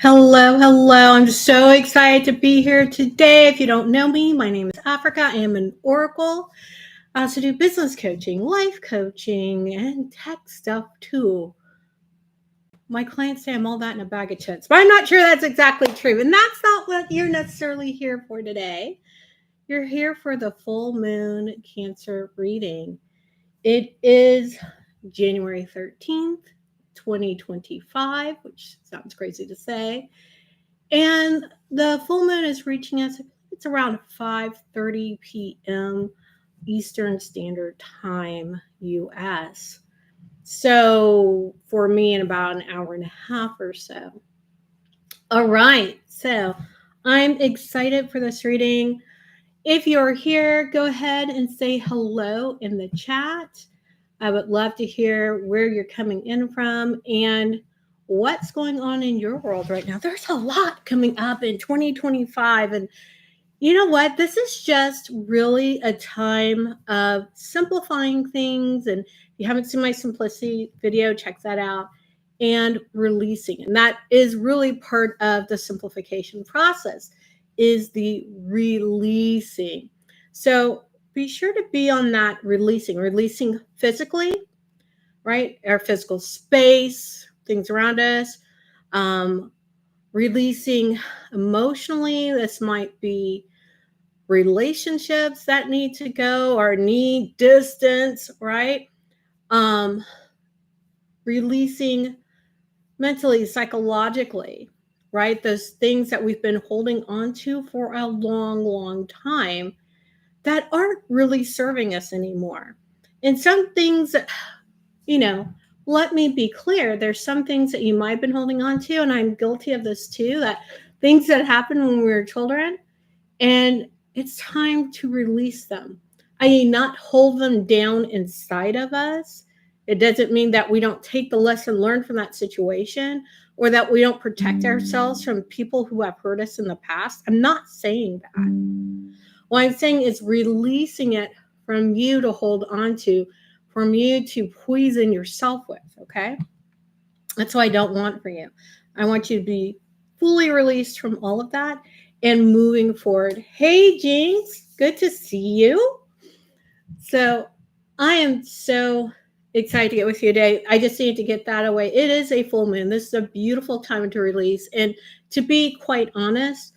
Hello, hello. I'm so excited to be here today. If you don't know me, my name is Africa. I am an oracle. I also do business coaching, life coaching, and tech stuff too. My clients say I'm all that in a bag of chips, but I'm not sure that's exactly true. And that's not what you're necessarily here for today. You're here for the full moon Cancer reading. It is January 13th, 2025, which sounds crazy to say. And the full moon is reaching us, it's around 5:30 p.m. Eastern Standard Time, US. So for me, in about an hour and a half or so. All right. So I'm excited for this reading. If you're here, go ahead and say hello in the chat. I would love to hear where you're coming in from and what's going on in your world right now. There's a lot coming up in 2025. And you know what? This is just really a time of simplifying things. And if you haven't seen my simplicity video, check that out. And releasing. And that is really part of the simplification process is the releasing. So be sure to be on that releasing physically, right? Our physical space, things around us, releasing emotionally. This might be relationships that need to go or need distance, right? Um, Releasing mentally, psychologically, right? Those things that we've been holding on to for a long, long time that aren't really serving us anymore. And some things, you know, let me be clear, there's some things that you might have been holding on to, and I'm guilty of this too, that things that happened when we were children, and it's time to release them. I mean, not hold them down inside of us. It doesn't mean that we don't take the lesson learned from that situation or that we don't protect ourselves from people who have hurt us in the past. I'm not saying that. What I'm saying is releasing it from you to hold on to, from you to poison yourself with, okay? That's what I don't want for you. I want you to be fully released from all of that and moving forward. Hey, Jinx, good to see you. So I am so excited to get with you today. I just need to get that away. It is a full moon. This is a beautiful time to release. And to be quite honest,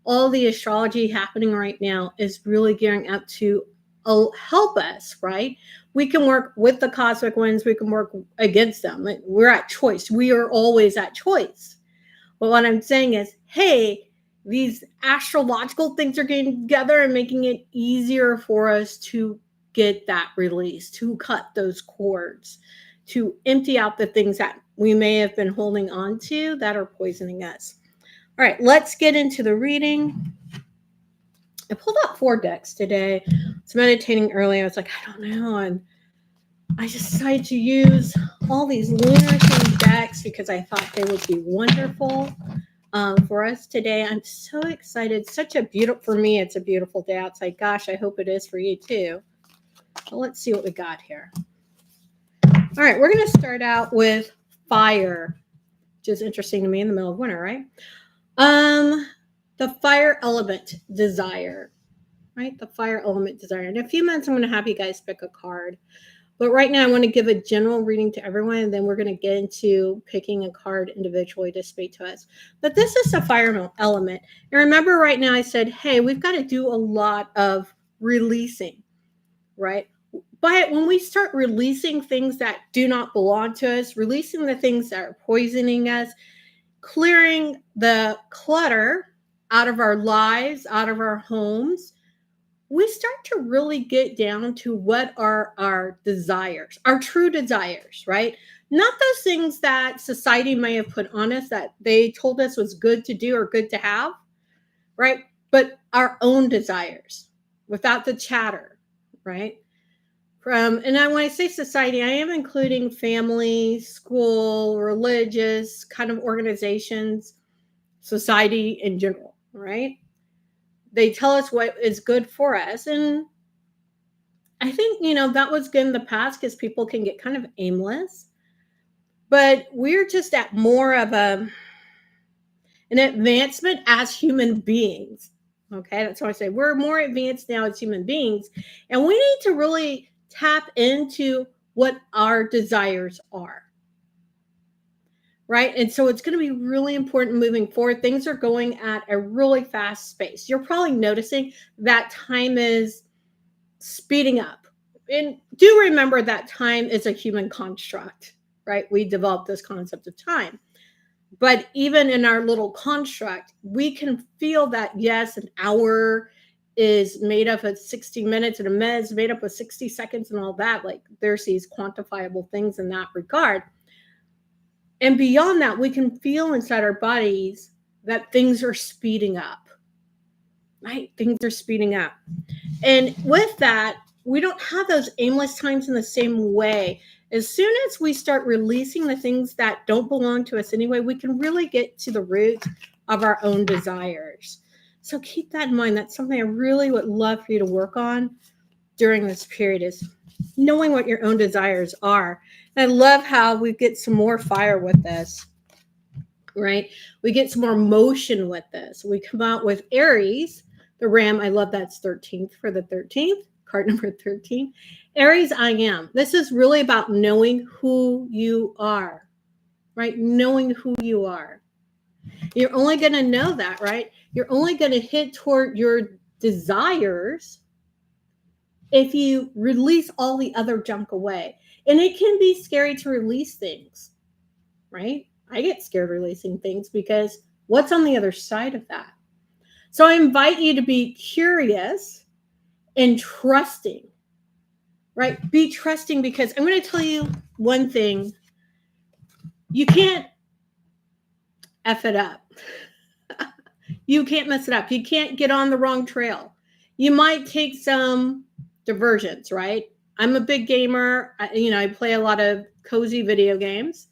all the astrology happening right now is really gearing up to help us, right? We can work with the cosmic winds, we can work against them. We're at choice. We are always at choice. But what I'm saying is, hey, these astrological things are getting together and making it easier for us to get that release, to cut those cords, to empty out the things that we may have been holding on to that are poisoning us. All right, let's get into the reading. I pulled out 4 decks today. I was meditating earlier. I was like, I don't know. And I decided to use all these lunar themed decks because I thought they would be wonderful for us today. I'm so excited. Such a beautiful, for me, it's a beautiful day outside. Gosh, I hope it is for you too. So let's see what we got here. All right, we're going to start out with fire, which is interesting to me in the middle of winter, right? The fire element desire, right? The fire element desire. In a few minutes, I'm going to have you guys pick a card. But right now, I want to give a general reading to everyone, and then we're going to get into picking a card individually to speak to us. But this is the fire element. And remember, right now, I said, hey, we've got to do a lot of releasing, right? But when we start releasing things that do not belong to us, releasing the things that are poisoning us, clearing the clutter out of our lives, out of our homes, we start to really get down to what are our desires, our true desires, right? Not those things that society may have put on us that they told us was good to do or good to have, right? But our own desires without the chatter, right? And when I say society, I am including family, school, religious kind of organizations, society in general, right? They tell us what is good for us. And I think, that was good in the past because people can get kind of aimless. But we're just at more of a, an advancement as human beings. Okay, that's why I say we're more advanced now as human beings, and we need to really tap into what our desires are. Right. And so it's going to be really important moving forward. Things are going at a really fast pace. You're probably noticing that time is speeding up. And do remember that time is a human construct, right? We developed this concept of time. But even in our little construct, we can feel that, yes, an hour is made up of 60 minutes and a minute is made up of 60 seconds and all that. Like there's these quantifiable things in that regard. And beyond that, we can feel inside our bodies that things are speeding up, right? Things are speeding up. And with that, we don't have those aimless times in the same way. As soon as we start releasing the things that don't belong to us anyway, we can really get to the root of our own desires. So keep that in mind. That's something I really would love for you to work on during this period, is knowing what your own desires are. And I love how we get some more fire with this, right? We get some more motion with this. We come out with Aries, the Ram. I love that's 13th for the 13th, card number 13. Aries, I am. This is really about knowing who you are, right? Knowing who you are. You're only going to know that, right? You're only going to hit toward your desires if you release all the other junk away. And it can be scary to release things, right? I get scared releasing things because what's on the other side of that? So I invite you to be curious and trusting, right? Be trusting, because I'm going to tell you one thing. You can't F it up. You can't mess it up. You can't get on the wrong trail. You might take some diversions, right? I'm a big gamer. I play a lot of cozy video games.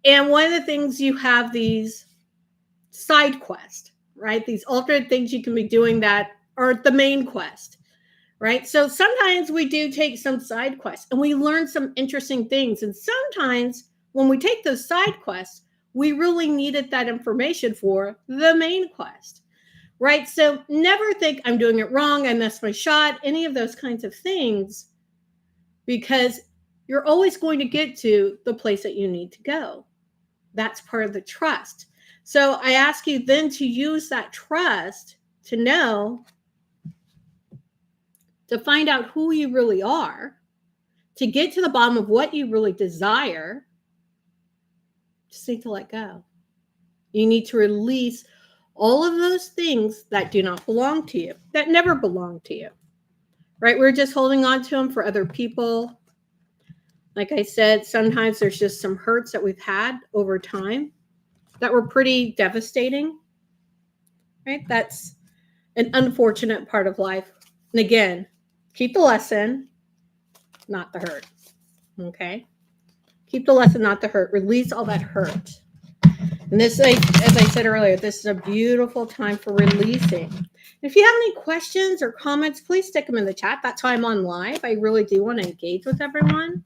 And one of the things, you have these side quests, right? These alternate things you can be doing that aren't the main quest, right? So sometimes we do take some side quests and we learn some interesting things. And sometimes when we take those side quests, we really needed that information for the main quest, right? So never think I'm doing it wrong, I missed my shot, any of those kinds of things, because you're always going to get to the place that you need to go. That's part of the trust. So I ask you then to use that trust to know, to find out who you really are, to get to the bottom of what you really desire. Just need to let go. You need to release all of those things that do not belong to you, that never belong to you, right? We're just holding on to them for other people. Like I said, sometimes there's just some hurts that we've had over time that were pretty devastating, right? That's an unfortunate part of life. And again, keep the lesson, not the hurt, okay? Keep the lesson, not the hurt. Release all that hurt. And this, as I said earlier, this is a beautiful time for releasing. If you have any questions or comments, please stick them in the chat. That's why I'm on live. I really do want to engage with everyone.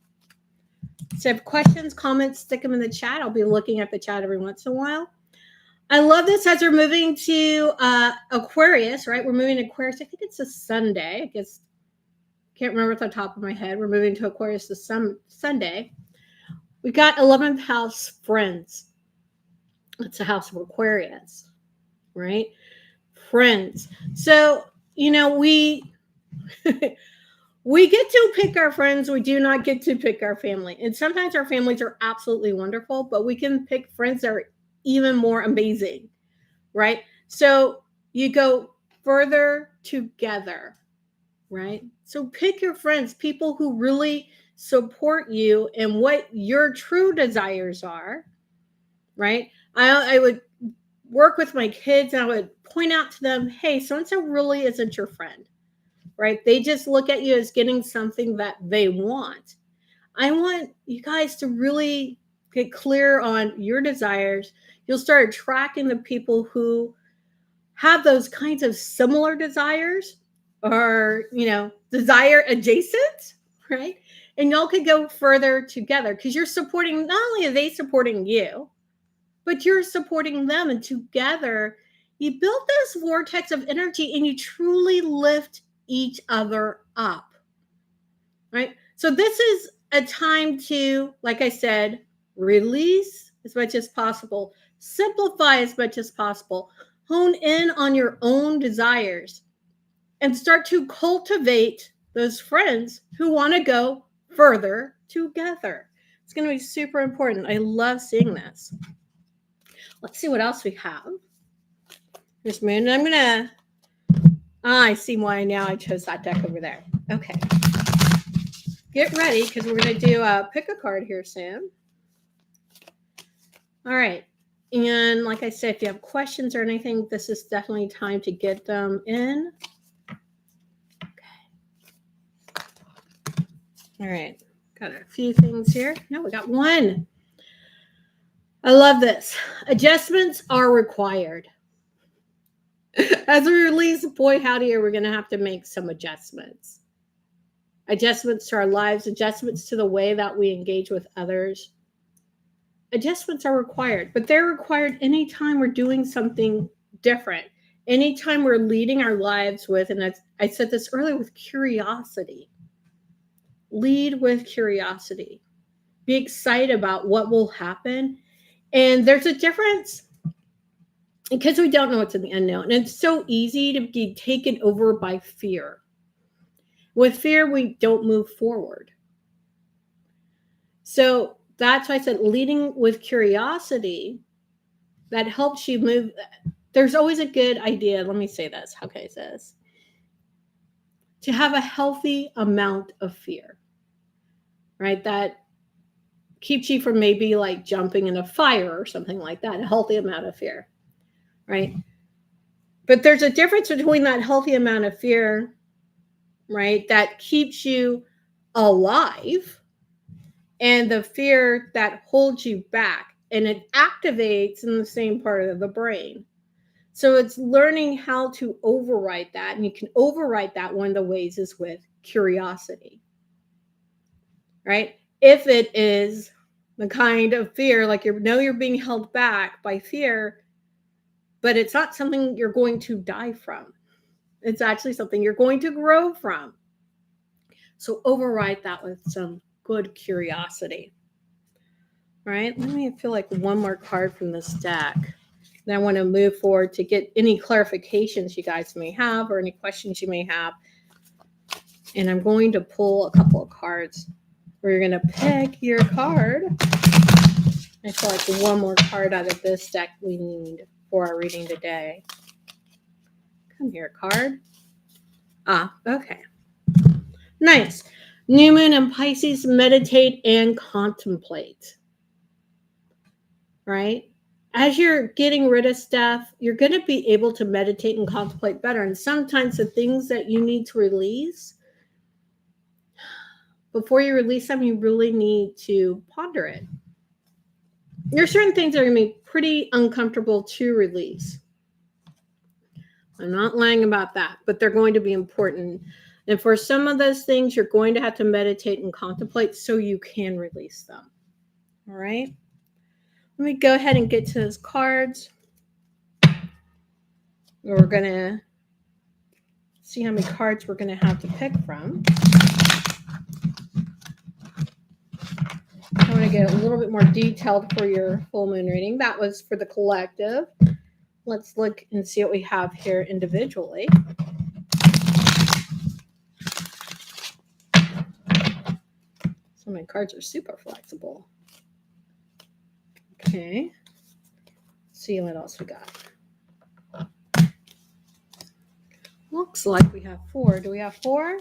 So if you have questions, comments, stick them in the chat. I'll be looking at the chat every once in a while. I love this as we're moving to Aquarius, right? We're moving to Aquarius. I think it's a Sunday. I guess, can't remember off the top of my head. We're moving to Aquarius this Sunday. We got 11th house, friends. It's a house of Aquarius, right? Friends. So, we we get to pick our friends. We do not get to pick our family. And sometimes our families are absolutely wonderful, but we can pick friends that are even more amazing, right? So you go further together, right? So pick your friends, people who really support you and what your true desires are, right? I would work with my kids and I would point out to them, hey, so-and-so really isn't your friend, right? They just look at you as getting something that they want. I want you guys to really get clear on your desires. You'll start attracting the people who have those kinds of similar desires or, desire adjacent, right? And y'all could go further together because you're supporting, not only are they supporting you, but you're supporting them. And together, you build this vortex of energy and you truly lift each other up. Right? So, this is a time to, like I said, release as much as possible, simplify as much as possible, hone in on your own desires, and start to cultivate those friends who want to go further together. It's going to be super important. I love seeing this. Let's see what else we have. Here's Moon. And I'm going to, I see why now I chose that deck over there. Okay. Get ready because we're going to do a pick a card here soon. All right. And like I said, if you have questions or anything, this is definitely time to get them in. All right, got a few things here. No, we got one. I love this. Adjustments are required. As we release, boy, howdy, are we going to have to make some adjustments. Adjustments to our lives, adjustments to the way that we engage with others. Adjustments are required, but they're required anytime we're doing something different. Anytime we're leading our lives with, and I said this earlier, with curiosity. Lead with curiosity. Be excited about what will happen. And there's a difference because we don't know what's in the unknown. And it's so easy to be taken over by fear. With fear, we don't move forward. So that's why I said leading with curiosity, that helps you move. There's always a good idea. Let me say this. How can I say this? To have a healthy amount of fear. Right? That keeps you from maybe like jumping in a fire or something like that, a healthy amount of fear, right? But there's a difference between that healthy amount of fear, right, that keeps you alive, and the fear that holds you back, and it activates in the same part of the brain. So it's learning how to override that, and you can override that. One of the ways is with curiosity. Right? If it is the kind of fear, like you're being held back by fear, but it's not something you're going to die from. It's actually something you're going to grow from. So override that with some good curiosity. All right? Let me feel like one more card from this deck. Then I want to move forward to get any clarifications you guys may have or any questions you may have. And I'm going to pull a couple of cards. We're going to pick your card. I feel like one more card out of this deck we need for our reading today. Come here, card. Okay. Nice. New Moon and Pisces, meditate and contemplate. Right? As you're getting rid of stuff, you're going to be able to meditate and contemplate better. And sometimes the things that you need to release, before you release them, you really need to ponder it. There are certain things that are going to be pretty uncomfortable to release. I'm not lying about that, but they're going to be important. And for some of those things, you're going to have to meditate and contemplate so you can release them. All right? Let me go ahead and get to those cards. We're going to see how many cards we're going to have to pick from. I want to get a little bit more detailed for your full moon reading. That was for the collective. Let's look and see what we have here individually. So my cards are super flexible. Okay. Let's see what else we got. Looks like we have 4. Do we have 4?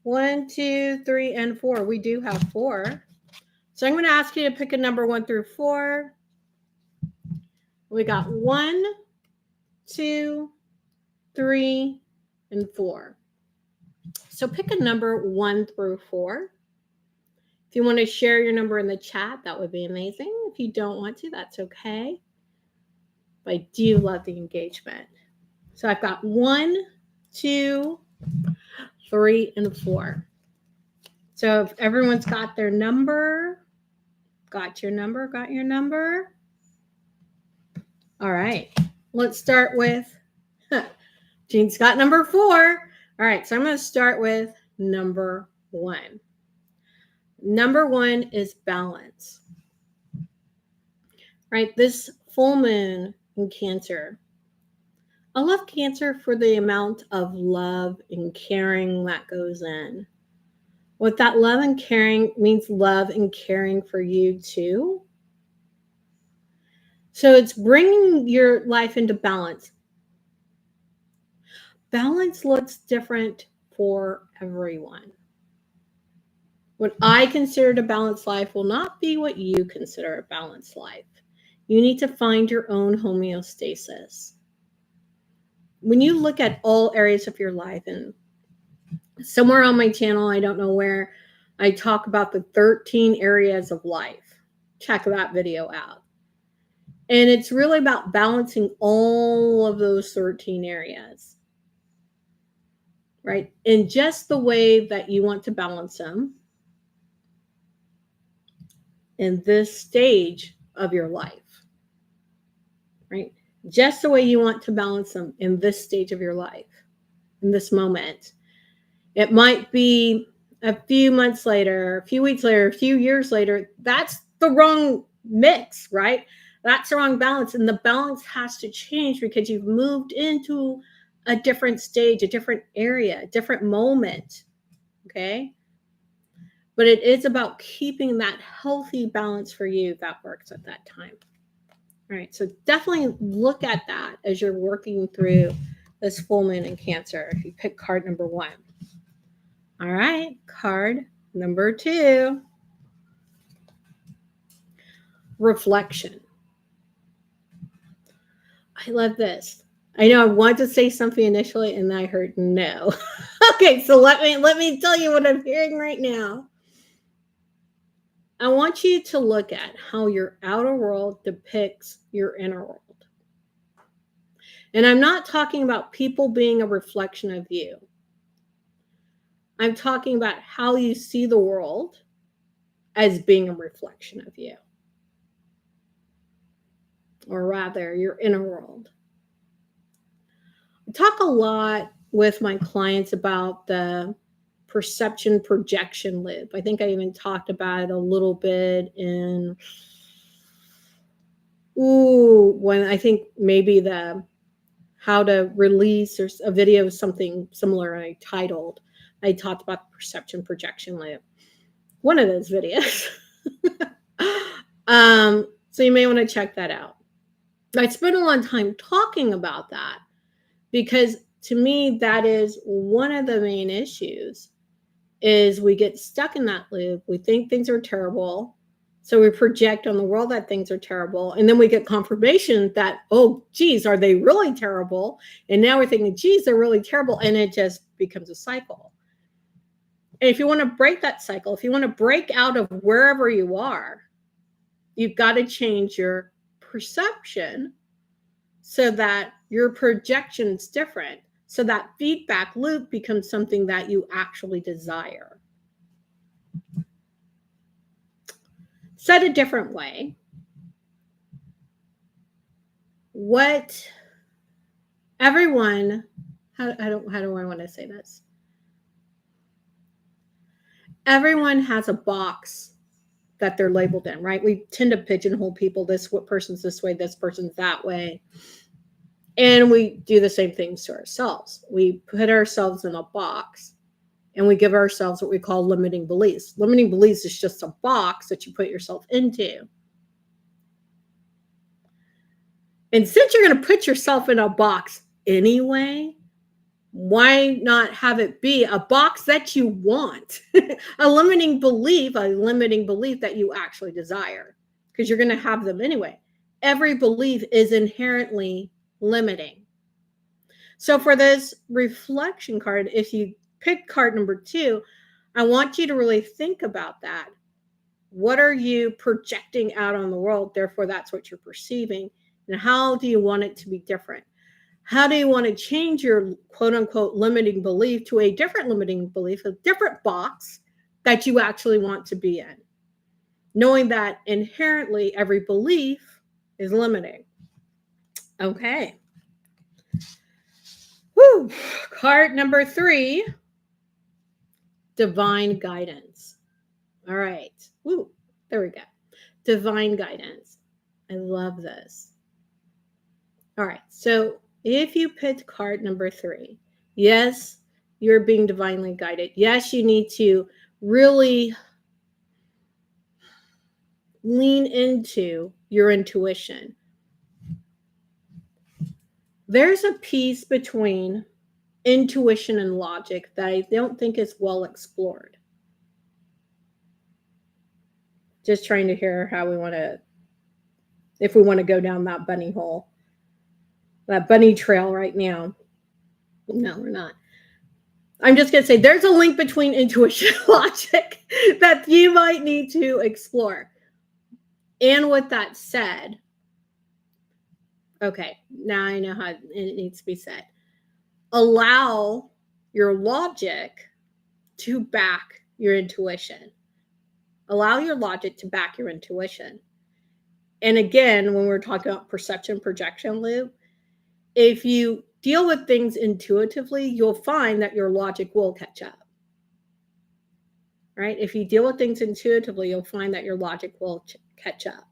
1, 2, 3, and 4. We do have 4. So I'm going to ask you to pick a number 1 through 4. We got 1, 2, 3, and 4. So pick a number 1 through 4. If you want to share your number in the chat, that would be amazing. If you don't want to, that's okay. But I do love the engagement. So I've got 1, 2, 3, and 4. So if everyone's got their number, got your number. All right. Let's start with Jean's got number 4. All right. So I'm going to start with number 1. Number 1 is balance. Right? This full moon in Cancer. I love Cancer for the amount of love and caring that goes in. What that love and caring means, love and caring for you too. So it's bringing your life into balance. Balance looks different for everyone. What I consider a balanced life will not be what you consider a balanced life. You need to find your own homeostasis. When you look at all areas of your life, and somewhere on my channel, I don't know where, I talk about the 13 areas of life. Check that video out. And it's really about balancing all of those 13 areas, right? In just the way that you want to balance them in this stage of your life, right? Just the way you want to balance them in this stage of your life, in this moment. It might be a few months later, a few weeks later, a few years later. That's the wrong mix, right? That's the wrong balance. And the balance has to change because you've moved into a different stage, a different area, a different moment. Okay. But it is about keeping that healthy balance for you that works at that time. All right. So definitely look at that as you're working through this full moon in Cancer. If you pick card number 1. All right. Card number 2. Reflection. I love this. I know I wanted to say something initially and I heard no. Okay, so let me tell you what I'm hearing right now. I want you to look at how your outer world depicts your inner world. And I'm not talking about people being a reflection of you. I'm talking about how you see the world as being a reflection of you. Or rather, your inner world. I talk a lot with my clients about the perception projection loop. I think I even talked about it a little bit in when I think maybe the how to release or a video, something similar I titled. I talked about the perception projection loop. One of those videos. So you may want to check that out. I spent a lot of time talking about that because to me, that is one of the main issues is we get stuck in that loop. We think things are terrible. So we project on the world that things are terrible. And then we get confirmation that, oh, geez, are they really terrible? And now we're thinking, geez, they're really terrible. And it just becomes a cycle. And if you want to break that cycle, if you want to break out of wherever you are, you've got to change your perception so that your projection's different. So that feedback loop becomes something that you actually desire. Said a different way, what everyone, how do I want to say this? Everyone has a box that they're labeled in, right? We tend to pigeonhole people. What person's this way, this person's that way. And we do the same things to ourselves. We put ourselves in a box and we give ourselves what we call limiting beliefs. Limiting beliefs is just a box that you put yourself into. And since you're going to put yourself in a box anyway, why not have it be a box that you want? a limiting belief that you actually desire, because you're going to have them anyway. Every belief is inherently limiting. So for this reflection card, if you pick card number 2, I want you to really think about that. What are you projecting out on the world? Therefore, that's what you're perceiving. And how do you want it to be different? How do you want to change your quote unquote limiting belief to a different limiting belief, a different box that you actually want to be in? Knowing that inherently every belief is limiting. Okay. Woo. Card number 3, divine guidance. All right. Woo. There we go. Divine guidance. I love this. All right. So if you picked card number 3, yes, you're being divinely guided. Yes, you need to really lean into your intuition. There's a piece between intuition and logic that I don't think is well explored. Just trying to hear how we want to, if we want to go down that bunny hole, that bunny trail right now. No, we're not. I'm just going to say there's a link between intuition and logic that you might need to explore. And with that said, okay, now I know how it needs to be said. Allow your logic to back your intuition. Allow your logic to back your intuition. And again, when we're talking about perception projection loop, if you deal with things intuitively, you'll find that your logic will catch up. Right? If you deal with things intuitively, you'll find that your logic will catch up.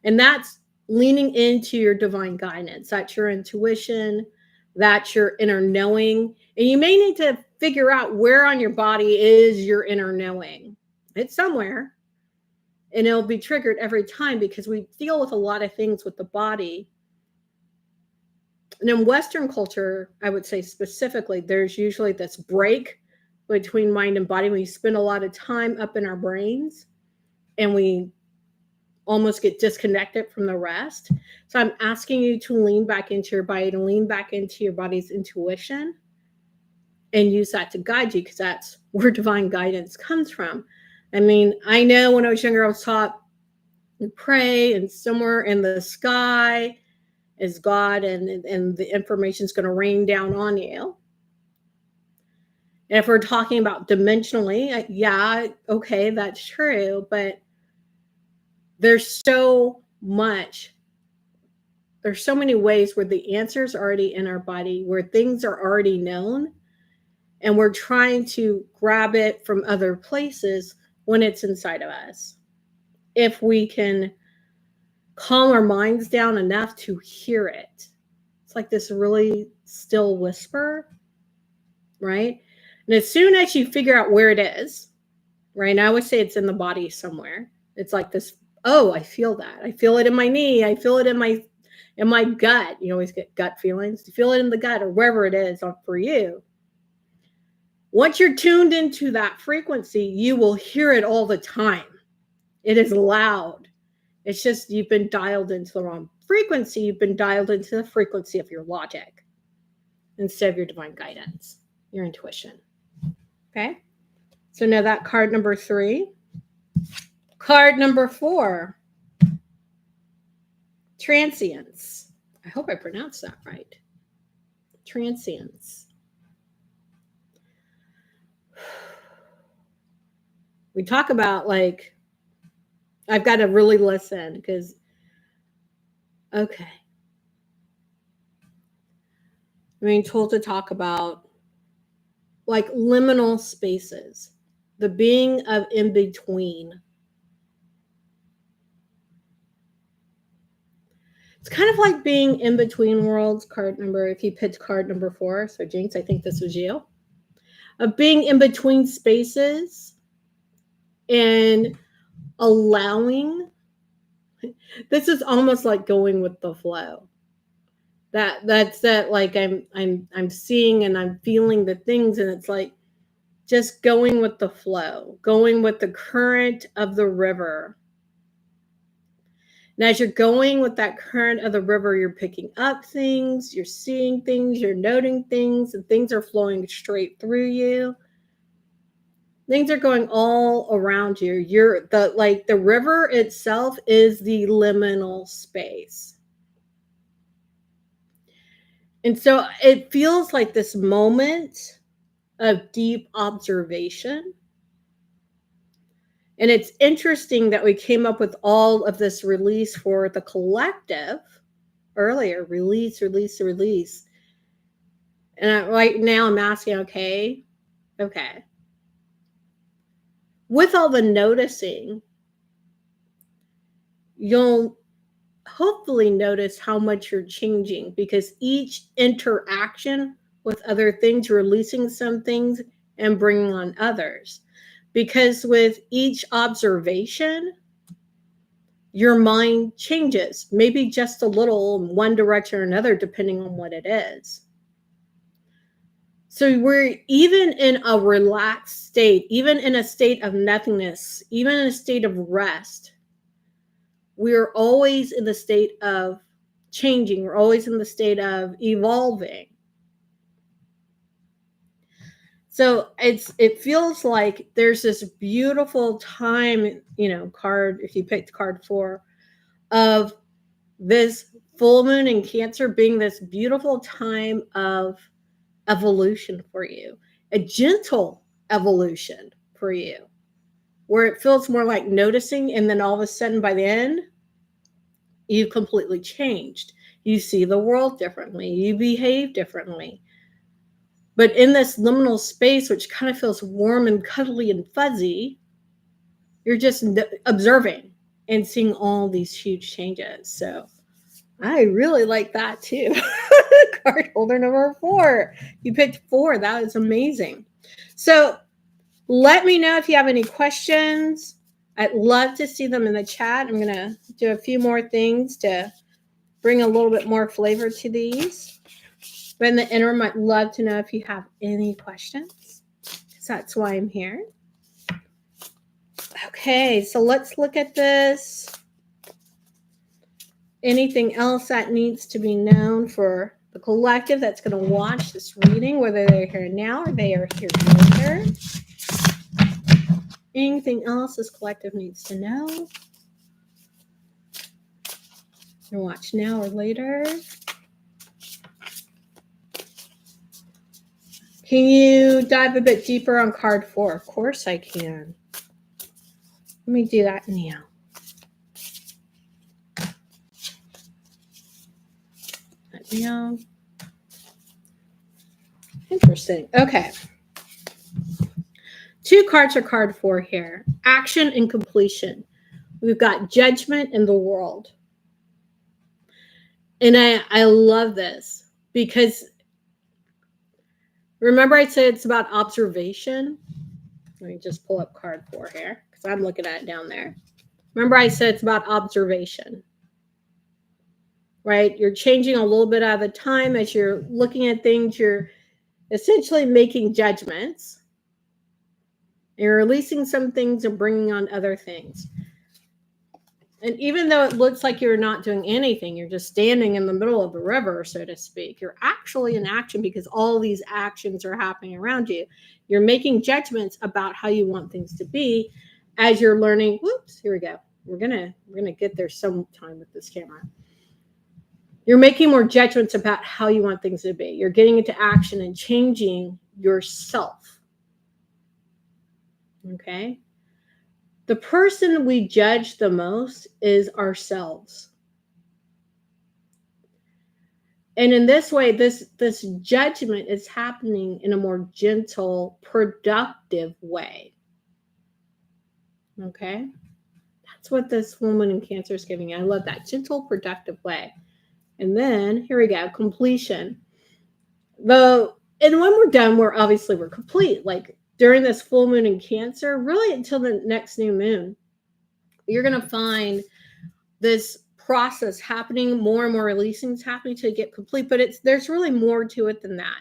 And that's leaning into your divine guidance. That's your intuition. That's your inner knowing. And you may need to figure out where on your body is your inner knowing. It's somewhere. And it'll be triggered every time because we deal with a lot of things with the body. And in Western culture, I would say specifically, there's usually this break between mind and body. We spend a lot of time up in our brains and we almost get disconnected from the rest. So I'm asking you to lean back into your body, to lean back into your body's intuition and use that to guide you, because that's where divine guidance comes from. I mean, I know when I was younger, I was taught to pray and somewhere in the sky is God and the information is going to rain down on you. And if we're talking about dimensionally, yeah, okay, that's true. But there's so many ways where the answer's already in our body, where things are already known, and we're trying to grab it from other places when it's inside of us. If we can calm our minds down enough to hear it. It's like this really still whisper, right? And as soon as you figure out where it is, right? And I always say it's in the body somewhere. It's like this, oh, I feel that. I feel it in my knee. I feel it in my gut. You always get gut feelings. You feel it in the gut or wherever it is for you. Once you're tuned into that frequency, you will hear it all the time. It is loud. It's just you've been dialed into the wrong frequency. You've been dialed into the frequency of your logic instead of your divine guidance, your intuition. Okay? So now that card number 3. Card number 4, transience. I hope I pronounced that right. Transience. We talk about I've got to really listen because, okay. I'm being told to talk about liminal spaces, the being of in between. It's kind of like being in between worlds, if you picked card number 4. So Jinx, I think this was you. Of being in between spaces and allowing. This is almost like going with the flow. That's I'm seeing and I'm feeling the things, and it's like just going with the flow, going with the current of the river. And as you're going with that current of the river, you're picking up things, you're seeing things, you're noting things, and things are flowing straight through you. Things are going all around you. The river itself is the liminal space. And so it feels like this moment of deep observation. And it's interesting that we came up with all of this release for the collective earlier, release, release, release. And right now I'm asking, okay. With all the noticing, you'll hopefully notice how much you're changing, because each interaction with other things, releasing some things and bringing on others. Because with each observation, your mind changes, maybe just a little in one direction or another, depending on what it is. So we're even in a relaxed state, even in a state of nothingness, even in a state of rest, we're always in the state of changing. We're always in the state of evolving. So it feels like there's this beautiful time, card, if you picked card 4, of this full moon in Cancer being this beautiful time of evolution for you, a gentle evolution for you, where it feels more like noticing, and then all of a sudden by the end, you've completely changed. You see the world differently. You behave differently. But in this liminal space, which kind of feels warm and cuddly and fuzzy, you're just observing and seeing all these huge changes. So I really like that too. Card holder number 4. You picked 4. That is amazing. So let me know if you have any questions. I'd love to see them in the chat. I'm going to do a few more things to bring a little bit more flavor to these. But in the interim, I'd love to know if you have any questions, because that's why I'm here. Okay, so let's look at this. Anything else that needs to be known for the collective that's going to watch this reading, whether they're here now or they are here later? Anything else this collective needs to know? You watch now or later? Can you dive a bit deeper on card 4? Of course I can. Let me do that now. Now. Interesting. Okay. 2 cards are card 4 here. Action and completion. We've got judgment in the world. And I love this, because remember I said it's about observation? Let me just pull up card 4 here, because I'm looking at it down there. Remember I said it's about observation, right? You're changing a little bit at a time as you're looking at things. You're essentially making judgments. You're releasing some things and bringing on other things. And even though it looks like you're not doing anything, you're just standing in the middle of the river, so to speak, you're actually in action, because all these actions are happening around you. You're making judgments about how you want things to be as you're learning. Whoops, here we go. We're gonna get there sometime with this camera. You're making more judgments about how you want things to be. You're getting into action and changing yourself. Okay? The person we judge the most is ourselves. And in this way, this judgment is happening in a more gentle, productive way. Okay? That's what this woman in Cancer is giving you. I love that. Gentle, productive way. And then, here we go, completion. And when we're done, we're complete. Like during this full moon in Cancer, really until the next new moon, you're going to find this process happening, more and more releasings happening to get complete. But there's really more to it than that.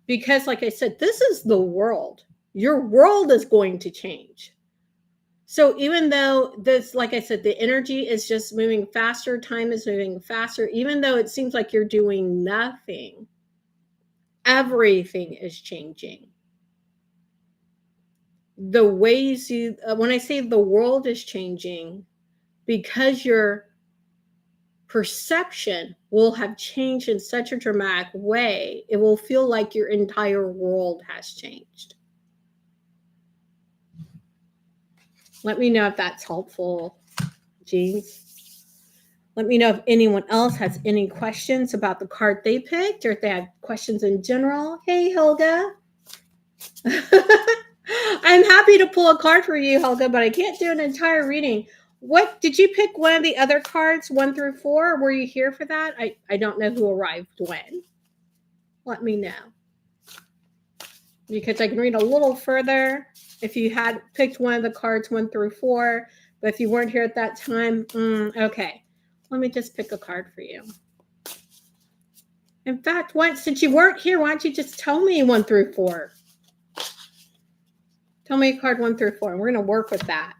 Because like I said, this is the world. Your world is going to change. So even though this, like I said, the energy is just moving faster, time is moving faster, even though it seems like you're doing nothing, everything is changing. The ways when I say the world is changing, because your perception will have changed in such a dramatic way, it will feel like your entire world has changed. Let me know if that's helpful, Jeans. Let me know if anyone else has any questions about the card they picked or if they have questions in general. Hey, Helga. I'm happy to pull a card for you, Helga, but I can't do an entire reading. What did you pick? One of the other cards, 1 through 4? Were you here for that? I don't know who arrived when. Let me know, because I can read a little further if you had picked one of the cards 1 through 4. But if you weren't here at that time, okay. Let me just pick a card for you. In fact, since you weren't here, why don't you just tell me 1 through 4? Tell me a card 1 through 4, and we're going to work with that.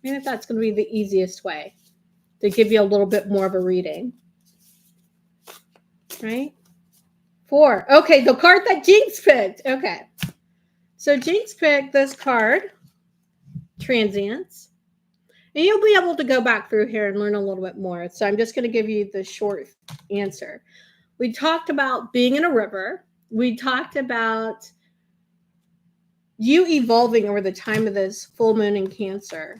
I think that's going to be the easiest way to give you a little bit more of a reading. Right? 4. Okay, the card that Jinx picked. Okay. So Jinx picked this card, Transience. And you'll be able to go back through here and learn a little bit more. So I'm just going to give you the short answer. We talked about being in a river. We talked about you evolving over the time of this full moon in Cancer.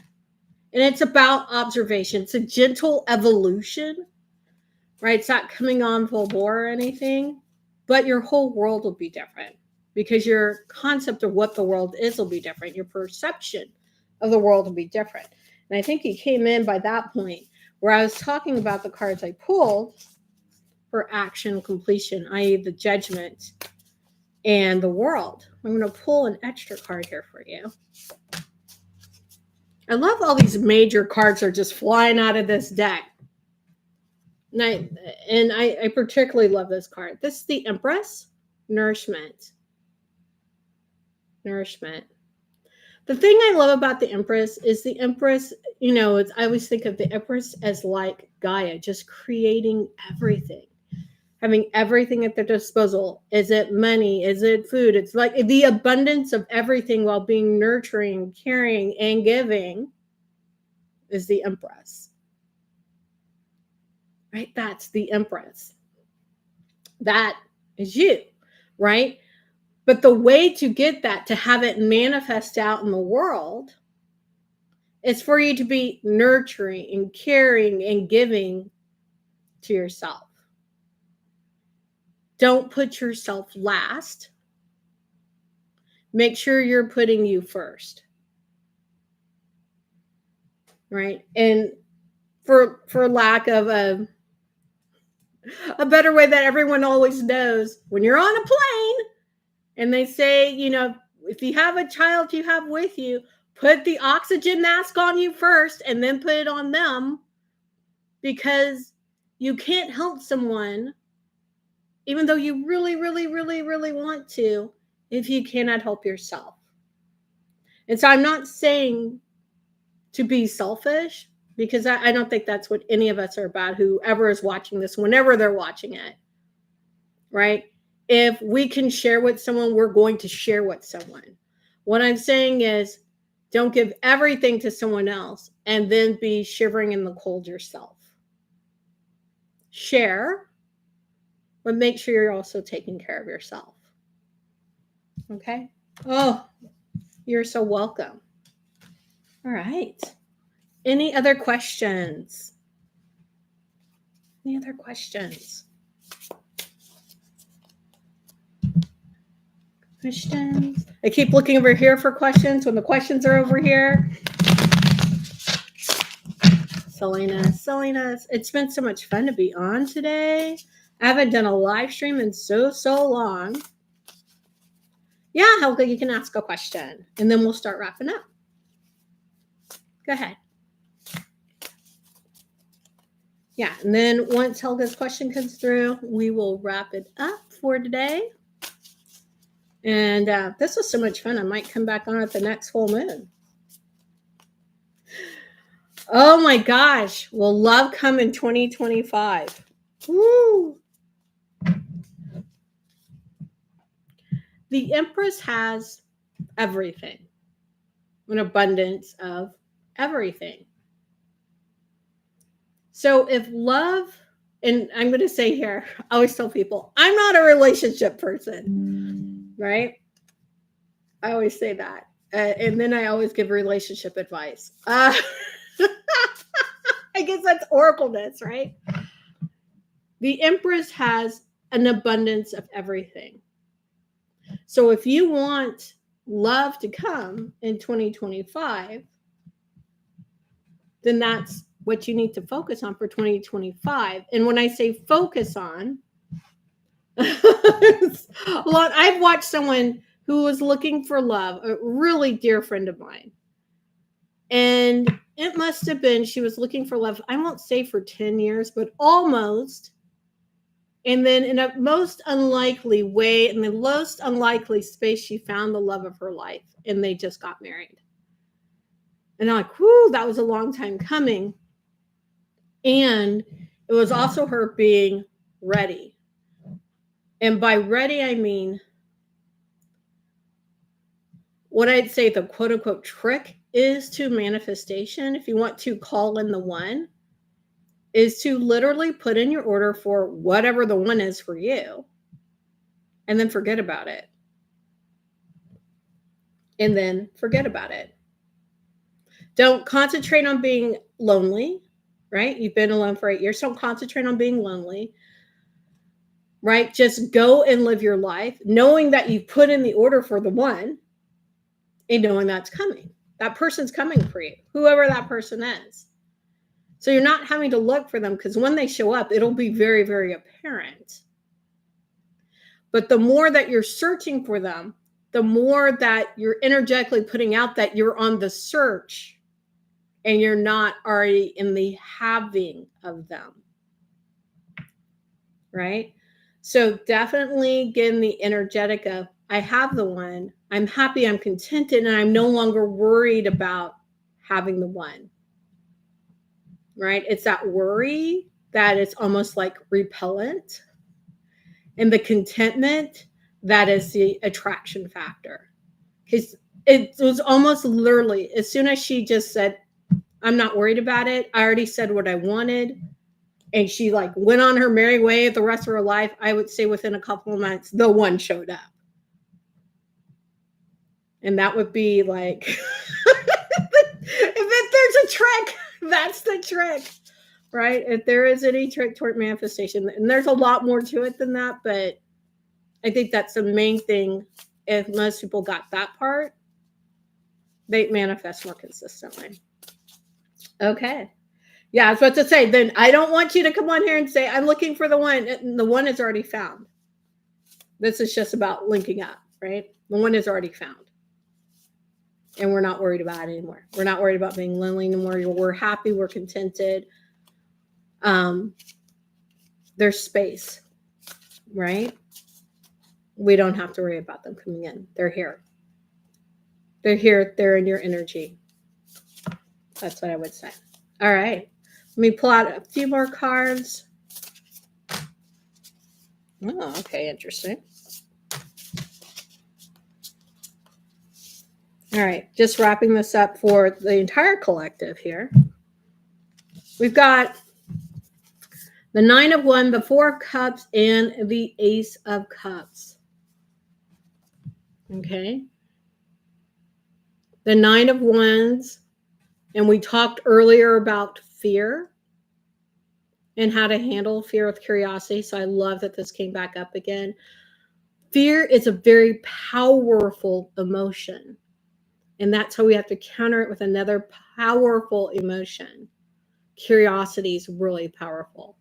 And it's about observation. It's a gentle evolution, right? It's not coming on full bore or anything, but your whole world will be different because your concept of what the world is will be different. Your perception of the world will be different. And I think you came in by that point where I was talking about the cards I pulled for action completion, i.e. the Judgment and the World. I'm going to pull an extra card here for you. I love all these major cards are just flying out of this deck. And I particularly love this card. This is the Empress, Nourishment. Nourishment. The thing I love about the Empress is the Empress, I always think of the Empress as like Gaia, just creating everything. Having everything at their disposal. Is it money? Is it food? It's like the abundance of everything while being nurturing, caring, and giving is the Empress. Right? That's the Empress. That is you, right? But the way to get that, to have it manifest out in the world, is for you to be nurturing and caring and giving to yourself. Don't put yourself last. Make sure you're putting you first. Right? And for lack of a better way that everyone always knows, when you're on a plane and they say, if you have a child you have with you, put the oxygen mask on you first and then put it on them, because you can't help someone even though you really, really, really, really want to, if you cannot help yourself. And so I'm not saying to be selfish, because I don't think that's what any of us are about, whoever is watching this, whenever they're watching it, right? If we can share with someone, we're going to share with someone. What I'm saying is, don't give everything to someone else and then be shivering in the cold yourself. Share, but make sure you're also taking care of yourself. Okay? Oh, you're so welcome. All right. Any other questions? Any other questions? Questions? I keep looking over here for questions when the questions are over here. Selena, it's been so much fun to be on today. I haven't done a live stream in so long. Yeah, Helga, you can ask a question, and then we'll start wrapping up. Go ahead. Yeah, and then once Helga's question comes through, we will wrap it up for today. And this was so much fun. I might come back on at the next full moon. Oh my gosh. Will love come in 2025? Woo! The Empress has everything. An abundance of everything. So if love, and I'm going to say here, I always tell people, I'm not a relationship person, right? I always say that. And then I always give relationship advice. I I guess that's oracleness, right? The Empress has an abundance of everything. So if you want love to come in 2025, then that's what you need to focus on for 2025. And when I say focus on, I've watched someone who was looking for love, a really dear friend of mine. And it must have been, she was looking for love, I won't say for 10 years, but almost. And then in a most unlikely way, in the most unlikely space, she found the love of her life and they just got married. And I'm like, whoo, that was a long time coming. And it was also her being ready. And by ready, I mean, what I'd say the quote unquote trick is to manifestation, if you want to call in the one, is to literally put in your order for whatever the one is for you and then forget about it. And then forget about it. Don't concentrate on being lonely, right? You've been alone for 8 years. Don't concentrate on being lonely, right? Just go and live your life knowing that you put in the order for the one and knowing that's coming. That person's coming for you, whoever that person is. So you're not having to look for them because when they show up, it'll be very, very apparent. But the more that you're searching for them, the more that you're energetically putting out that you're on the search and you're not already in the having of them. Right? So definitely getting the energetic of, I have the one, I'm happy, I'm contented, and I'm no longer worried about having the one. Right? It's that worry that it's almost like repellent. And the contentment, that is the attraction factor. Because it was almost literally, as soon as she just said, I'm not worried about it, I already said what I wanted, and she like went on her merry way the rest of her life, I would say within a couple of months, the one showed up. And that would be like, if there's a trick, that's the trick. Right? If there is any trick toward manifestation, and there's a lot more to it than that, but I think that's the main thing. If most people got that part, they manifest more consistently. Okay. Yeah, I was about to say, then I don't want you to come on here and say, I'm looking for the one. The one is already found. This is just about linking up, right? The one is already found. And we're not worried about it anymore. We're not worried about being lonely anymore. We're happy. We're contented. There's space, right? We don't have to worry about them coming in. They're here. They're here. They're in your energy. That's what I would say. All right. Let me pull out a few more cards. Oh, okay. Interesting. All right. Just wrapping this up for the entire collective here. We've got the Nine of Wands, the Four of Cups, and the Ace of Cups. Okay. The Nine of Wands, and we talked earlier about fear and how to handle fear with curiosity. So I love that this came back up again. Fear is a very powerful emotion. And that's how we have to counter it with another powerful emotion. Curiosity is really powerful.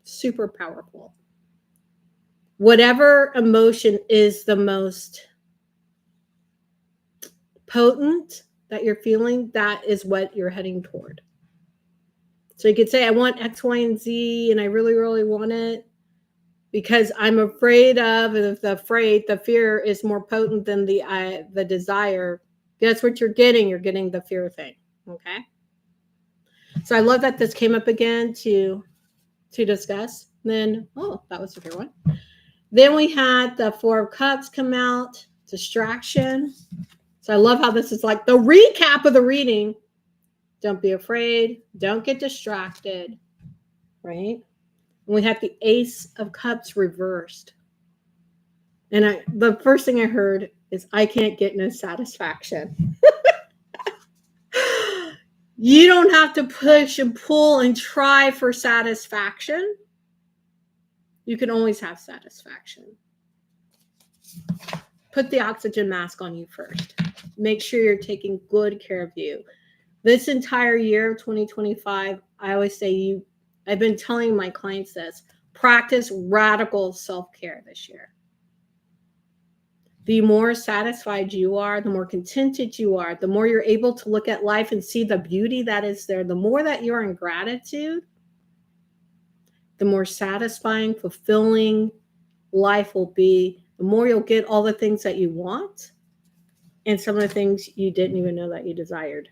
Super powerful. Whatever emotion is the most potent that you're feeling, that is what you're heading toward. So you could say, I want X, Y, and Z, and I really, really want it because I'm afraid of, and if the fear is more potent than the desire, guess what you're getting? You're getting the fear thing. Okay. So I love that this came up again to discuss. Then, oh, that was a fair one. Then we had the Four of Cups come out, distraction. So I love how this is like the recap of the reading. Don't be afraid. Don't get distracted. Right? And we have the Ace of Cups reversed. And the first thing I heard is, I can't get no satisfaction. You don't have to push and pull and try for satisfaction. You can always have satisfaction. Put the oxygen mask on you first. Make sure you're taking good care of you. This entire year of 2025, I always say I've been telling my clients this, practice radical self-care this year. The more satisfied you are, the more contented you are, the more you're able to look at life and see the beauty that is there, the more that you're in gratitude, the more satisfying, fulfilling life will be, the more you'll get all the things that you want and some of the things you didn't even know that you desired.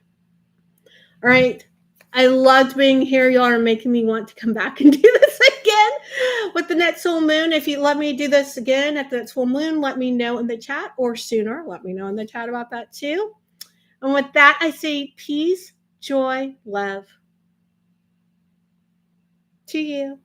All right. I loved being here. Y'all are making me want to come back and do this again with the next full moon. If you let me do this again at the next full moon, let me know in the chat, or sooner. Let me know in the chat about that too. And with that, I say peace, joy, love to you.